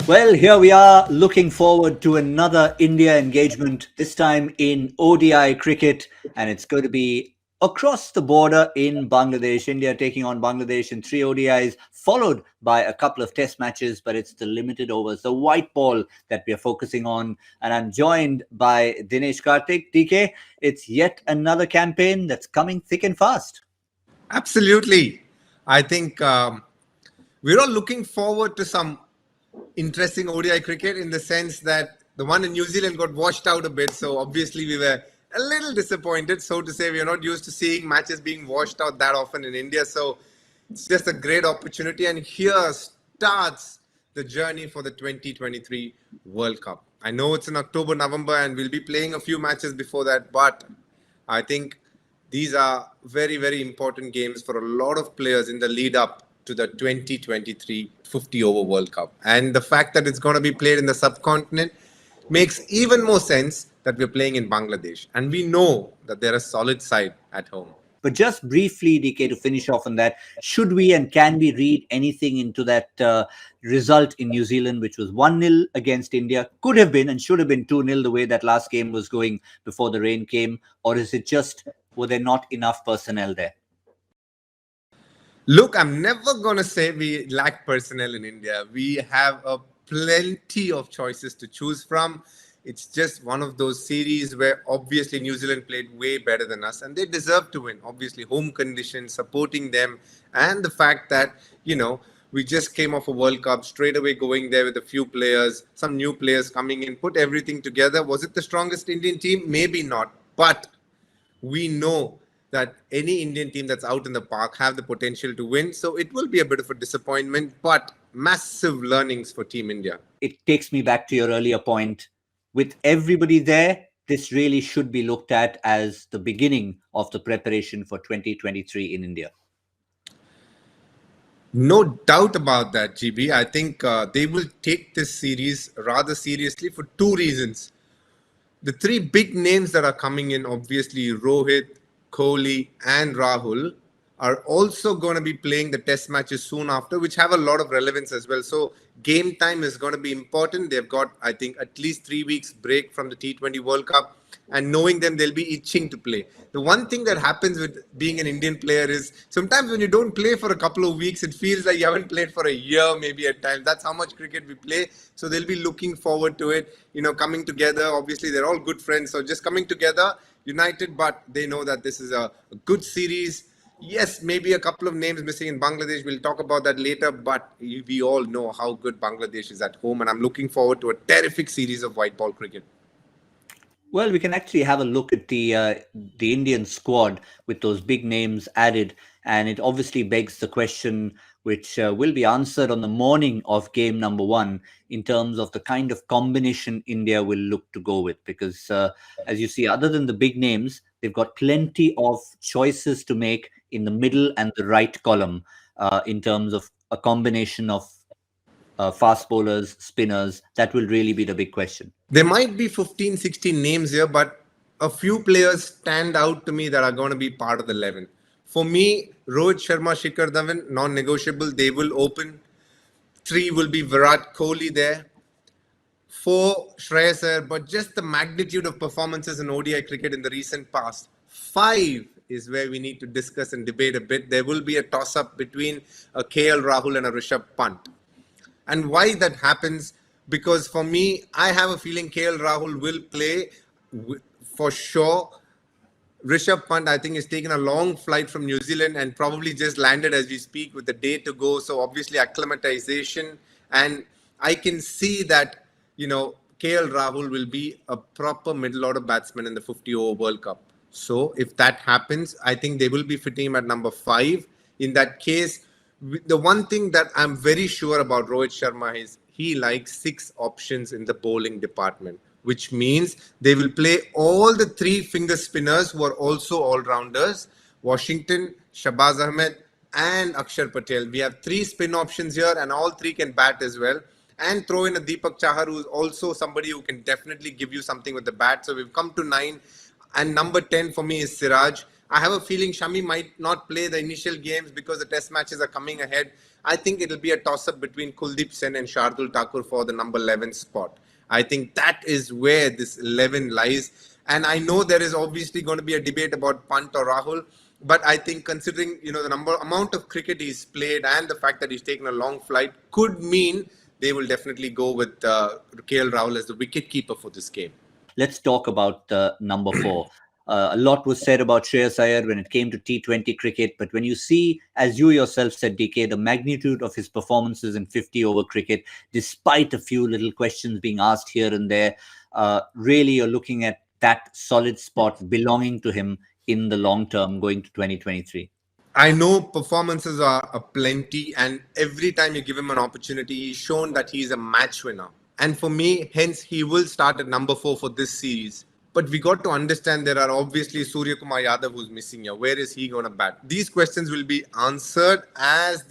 Well, here we are looking forward to another India engagement, this time in ODI cricket, and it's going to be across the border in Bangladesh. India taking on Bangladesh in three ODIs, followed by a couple of test matches, but it's the limited overs, the white ball that we are focusing on. And I'm joined by Dinesh Karthik. DK, it's yet another campaign that's coming thick and fast. Absolutely. I think we're all looking forward to some interesting ODI cricket in the sense that the one in New Zealand got washed out a bit. So obviously we were a little disappointed. So to say, we are not used to seeing matches being washed out that often in India. So it's just a great opportunity. And here starts the journey for the 2023 World Cup. I know it's in October, November, and we'll be playing a few matches before that. But I think these are very, very important games for a lot of players in the lead up to the 2023 50 over World Cup. And the fact that it's going to be played in the subcontinent makes even more sense that we're playing in Bangladesh. And we know that they're a solid side at home. But just briefly, DK, to finish off on that, should we and can we read anything into that result in New Zealand, which was 1-0 against India? Could have been and should have been 2-0 the way that last game was going before the rain came. Or is it just, were there not enough personnel there? Look, I'm never going to say we lack personnel in India. We have a plenty of choices to choose from. It's just one of those series where obviously New Zealand played way better than us and they deserve to win. Obviously, home conditions, supporting them, and the fact that, we just came off a World Cup, straight away going there with a few players, some new players coming in, put everything together. Was it the strongest Indian team? Maybe not. But we know that any Indian team that's out in the park have the potential to win. So it will be a bit of a disappointment, but massive learnings for Team India. It takes me back to your earlier point. With everybody there, this really should be looked at as the beginning of the preparation for 2023 in India. No doubt about that, GB. I think they will take this series rather seriously for two reasons. The three big names that are coming in, obviously Rohit, Kohli and Rahul, are also going to be playing the test matches soon after, which have a lot of relevance as well. So game time is going to be important. They've got, I think, at least 3 weeks break from the T20 World Cup. And knowing them, they'll be itching to play. The one thing that happens with being an Indian player is sometimes when you don't play for a couple of weeks, it feels like you haven't played for a year, maybe at times. That's how much cricket we play. So they'll be looking forward to it, coming together. Obviously, they're all good friends. So just coming together, united, but they know that this is a good series. Yes, maybe a couple of names missing in Bangladesh. We'll talk about that later, but we all know how good Bangladesh is at home, and I'm looking forward to a terrific series of white ball cricket. Well, we can actually have a look at the Indian squad with those big names added, and it obviously begs the question, which will be answered on the morning of game number one, in terms of the kind of combination India will look to go with. Because as you see, other than the big names, they've got plenty of choices to make in the middle and the right column in terms of a combination of fast bowlers, spinners. That will really be the big question. There might be 15, 16 names here, but a few players stand out to me that are going to be part of the 11. For me, Rohit Sharma, Shikhar Dhawan, non-negotiable. They will open. 3 will be Virat Kohli there. 4, Shreyas Iyer, but just the magnitude of performances in ODI cricket in the recent past. 5 is where we need to discuss and debate a bit. There will be a toss-up between a KL Rahul and a Rishabh Pant. And why that happens? Because for me, I have a feeling KL Rahul will play for sure. Rishabh Pant, I think, is taking a long flight from New Zealand and probably just landed as we speak with a day to go. So obviously acclimatization. And I can see that, KL Rahul will be a proper middle order batsman in the 50 over World Cup. So if that happens, I think they will be fitting him at number 5. In that case, the one thing that I'm very sure about Rohit Sharma is he likes 6 options in the bowling department, which means they will play all the 3 finger spinners who are also all-rounders, Washington, Shabaz Ahmed and Akshar Patel. We have 3 spin options here and all 3 can bat as well. And throw in a Deepak Chahar, who is also somebody who can definitely give you something with the bat. So we've come to 9. And number 10 for me is Siraj. I have a feeling Shami might not play the initial games because the test matches are coming ahead. I think it'll be a toss-up between Kuldeep Sen and Shardul Thakur for the number 11 spot. I think that is where this 11 lies. And I know there is obviously going to be a debate about Pant or Rahul, but I think considering the amount of cricket he's played and the fact that he's taken a long flight could mean they will definitely go with KL Rahul as the wicket keeper for this game. Let's talk about number four. A lot was said about Shreyas Iyer when it came to T20 cricket, but when you see, as you yourself said, DK, the magnitude of his performances in 50-over cricket, despite a few little questions being asked here and there, really you're looking at that solid spot belonging to him in the long term going to 2023. I know performances are a plenty, and every time you give him an opportunity, he's shown that he's a match winner. And for me, hence, he will start at number 4 for this series. But we got to understand there are obviously Suryakumar Yadav who's missing here. Where is he going to bat? These questions will be answered as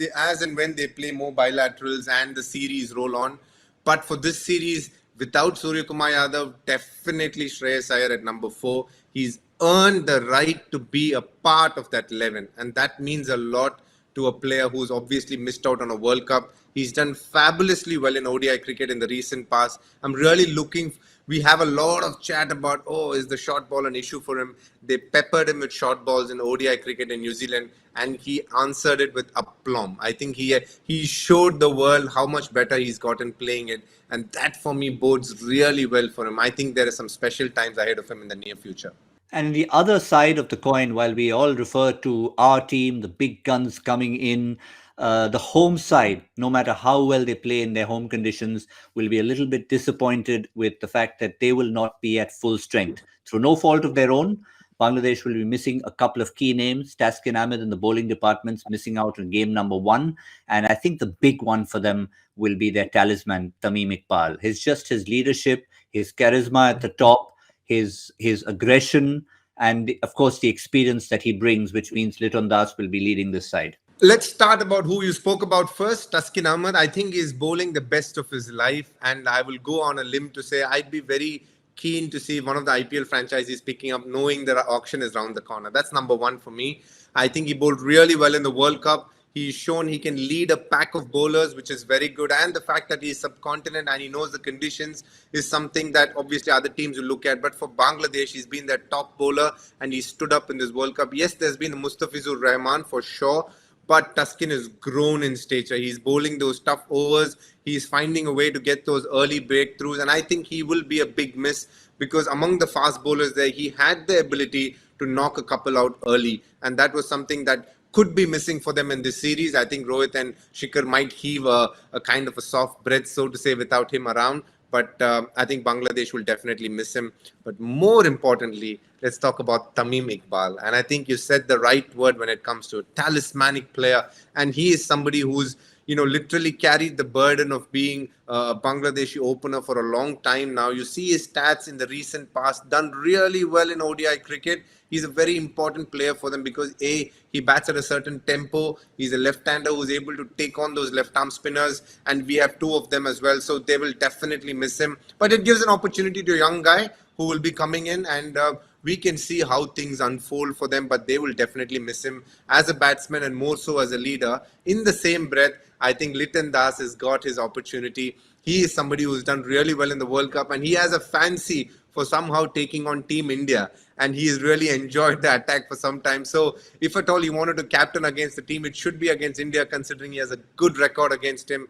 and when they play more bilaterals and the series roll on. But for this series, without Suryakumar Yadav, definitely Shreyas Iyer at number 4. He's earned the right to be a part of that 11. And that means a lot to a player who's obviously missed out on a World Cup. He's done fabulously well in ODI cricket in the recent past. I'm really looking. We have a lot of chat about, is the short ball an issue for him? They peppered him with short balls in ODI cricket in New Zealand, and he answered it with aplomb. I think he showed the world how much better he's gotten playing it, and that for me bodes really well for him. I think there are some special times ahead of him in the near future. And the other side of the coin, while we all refer to our team, the big guns coming in, the home side, no matter how well they play in their home conditions, will be a little bit disappointed with the fact that they will not be at full strength. Through no fault of their own, Bangladesh will be missing a couple of key names. Taskin Ahmed in the bowling department's missing out on game number 1. And I think the big one for them will be their talisman, Tamim Iqbal. His leadership, his charisma at the top, his aggression, and of course the experience that he brings, which means Liton Das will be leading this side. Let's start about who you spoke about first. Taskin Ahmed, I think, is bowling the best of his life, and I will go on a limb to say I'd be very keen to see one of the IPL franchises picking up, knowing that auction is around the corner. That's number 1 for me. I think he bowled really well in the World Cup. He's shown he can lead a pack of bowlers, which is very good. And the fact that he's subcontinent and he knows the conditions is something that obviously other teams will look at. But for Bangladesh, he's been their top bowler and he stood up in this World Cup. Yes, there's been Mustafizur Rahman for sure, but Taskin has grown in stature. He's bowling those tough overs. He's finding a way to get those early breakthroughs. And I think he will be a big miss because among the fast bowlers there, he had the ability to knock a couple out early. And that was something that could be missing for them in this series. I think Rohit and Shikhar might heave a kind of a soft breath, so to say, without him around. But I think Bangladesh will definitely miss him. But more importantly, let's talk about Tamim Iqbal. And I think you said the right word when it comes to a talismanic player. And he is somebody who's literally carried the burden of being a Bangladeshi opener for a long time now. You see his stats in the recent past, done really well in ODI cricket. He's a very important player for them because he bats at a certain tempo. He's a left-hander who's able to take on those left-arm spinners, and we have 2 of them as well, so they will definitely miss him. But it gives an opportunity to a young guy who will be coming in, and we can see how things unfold for them, but they will definitely miss him as a batsman and more so as a leader. In the same breath, I think Liton Das has got his opportunity. He is somebody who's done really well in the World Cup, and he has a fancy for somehow taking on Team India, and he has really enjoyed the attack for some time. So if at all he wanted to captain against the team, it should be against India, considering he has a good record against him.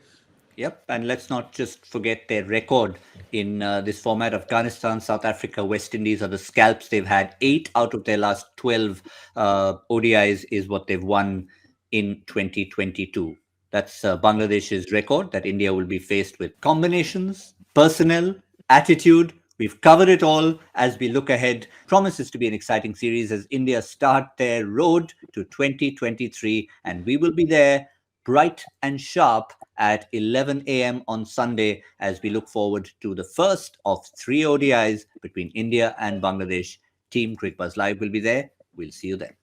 Yep, and let's not just forget their record in this format. Afghanistan, South Africa, West Indies are the scalps they've had. 8 out of their last 12 ODIs is what they've won in 2022. That's Bangladesh's record that India will be faced with. Combinations, personnel, attitude. We've covered it all as we look ahead. Promises to be an exciting series as India start their road to 2023, and we will be there bright and sharp at 11 a.m. on Sunday as we look forward to the first of 3 ODIs between India and Bangladesh. Team Cricket Buzz Live will be there. We'll see you then.